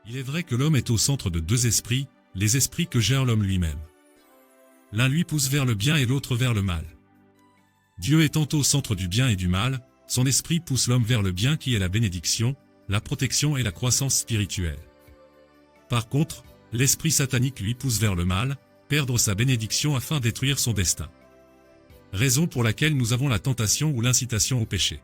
Il est vrai que l'homme est au centre de deux esprits, les esprits que gère l'homme lui-même. L'un lui pousse vers le bien et l'autre vers le mal. Dieu étant au centre du bien et du mal, son esprit pousse l'homme vers le bien qui est la bénédiction, la protection et la croissance spirituelle. Par contre, l'esprit satanique lui pousse vers le mal, perdre sa bénédiction afin de détruire son destin. Raison pour laquelle nous avons la tentation ou l'incitation au péché.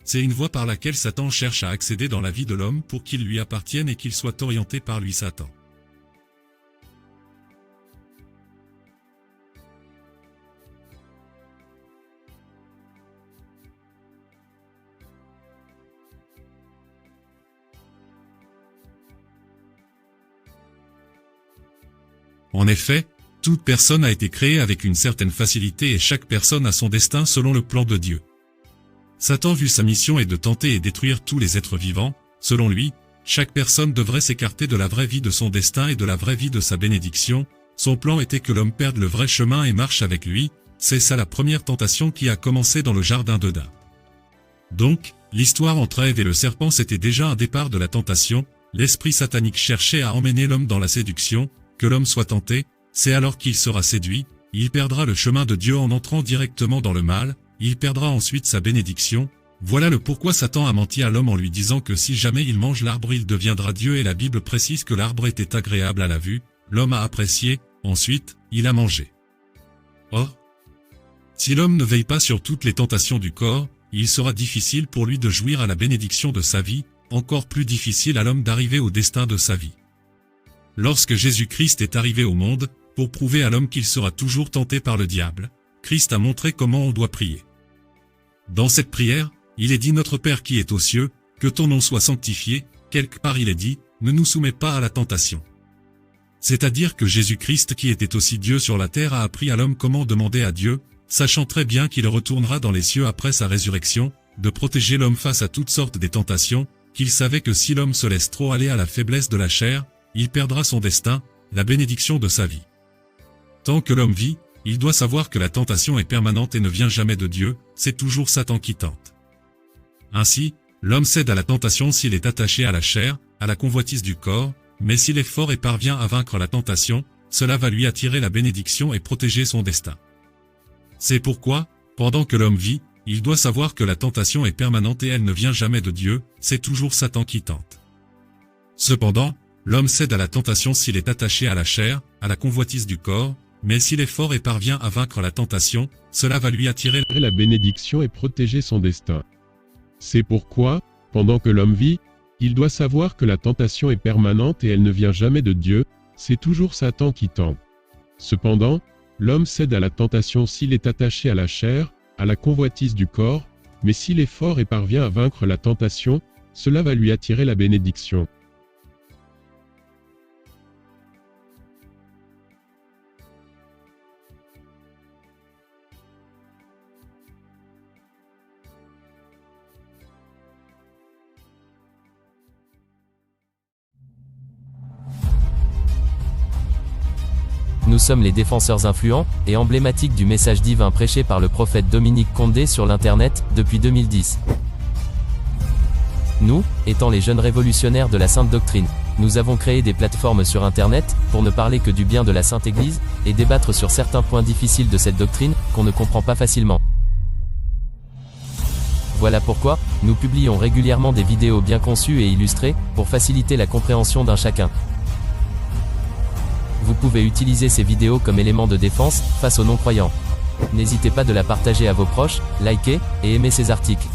C'est une voie par laquelle Satan cherche à accéder dans la vie de l'homme pour qu'il lui appartienne et qu'il soit orienté par lui Satan. En effet, toute personne a été créée avec une certaine facilité et chaque personne a son destin selon le plan de Dieu. Satan vu sa mission est de tenter et détruire tous les êtres vivants. Selon lui, chaque personne devrait s'écarter de la vraie vie de son destin et de la vraie vie de sa bénédiction. Son plan était que l'homme perde le vrai chemin et marche avec lui. C'est ça la première tentation qui a commencé dans le jardin d'Éden. Donc, l'histoire entre Ève et le serpent c'était déjà un départ de la tentation. L'esprit satanique cherchait à emmener l'homme dans la séduction, que l'homme soit tenté, c'est alors qu'il sera séduit, il perdra le chemin de Dieu en entrant directement dans le mal, il perdra ensuite sa bénédiction. Voilà le pourquoi Satan a menti à l'homme en lui disant que si jamais il mange l'arbre il deviendra Dieu et la Bible précise que l'arbre était agréable à la vue, l'homme a apprécié, ensuite, il a mangé. Or, si l'homme ne veille pas sur toutes les tentations du corps, il sera difficile pour lui de jouir à la bénédiction de sa vie, encore plus difficile à l'homme d'arriver au destin de sa vie. Lorsque Jésus-Christ est arrivé au monde, pour prouver à l'homme qu'il sera toujours tenté par le diable, Christ a montré comment on doit prier. Dans cette prière, il est dit Notre Père qui est aux cieux, que ton nom soit sanctifié, quelque part il est dit, ne nous soumets pas à la tentation. C'est-à-dire que Jésus-Christ qui était aussi Dieu sur la terre a appris à l'homme comment demander à Dieu, sachant très bien qu'il retournera dans les cieux après sa résurrection, de protéger l'homme face à toutes sortes des tentations, qu'il savait que si l'homme se laisse trop aller à la faiblesse de la chair, il perdra son destin, la bénédiction de sa vie. Tant que l'homme vit, il doit savoir que la tentation est permanente et ne vient jamais de Dieu, c'est toujours Satan qui tente. Ainsi, l'homme cède à la tentation s'il est attaché à la chair, à la convoitise du corps, mais s'il est fort et parvient à vaincre la tentation, cela va lui attirer la bénédiction et protéger son destin. C'est pourquoi, pendant que l'homme vit, il doit savoir que la tentation est permanente et elle ne vient jamais de Dieu, c'est toujours Satan qui tente. Cependant, l'homme cède à la tentation s'il est attaché à la chair, à la convoitise du corps, mais s'il est fort et parvient à vaincre la tentation, cela va lui attirer la bénédiction et protéger son destin. C'est pourquoi, pendant que l'homme vit, il doit savoir que la tentation est permanente et elle ne vient jamais de Dieu, c'est toujours Satan qui tente. Cependant, l'homme cède à la tentation s'il est attaché à la chair, à la convoitise du corps, mais s'il est fort et parvient à vaincre la tentation, cela va lui attirer la bénédiction. Nous sommes les défenseurs influents et emblématiques du message divin prêché par le prophète Dominique Condé sur l'Internet depuis 2010. Nous, étant les jeunes révolutionnaires de la Sainte Doctrine, nous avons créé des plateformes sur Internet pour ne parler que du bien de la Sainte Église et débattre sur certains points difficiles de cette doctrine qu'on ne comprend pas facilement. Voilà pourquoi nous publions régulièrement des vidéos bien conçues et illustrées pour faciliter la compréhension d'un chacun. Vous pouvez utiliser ces vidéos comme élément de défense face aux non-croyants. N'hésitez pas de la partager à vos proches, liker et aimer ces articles.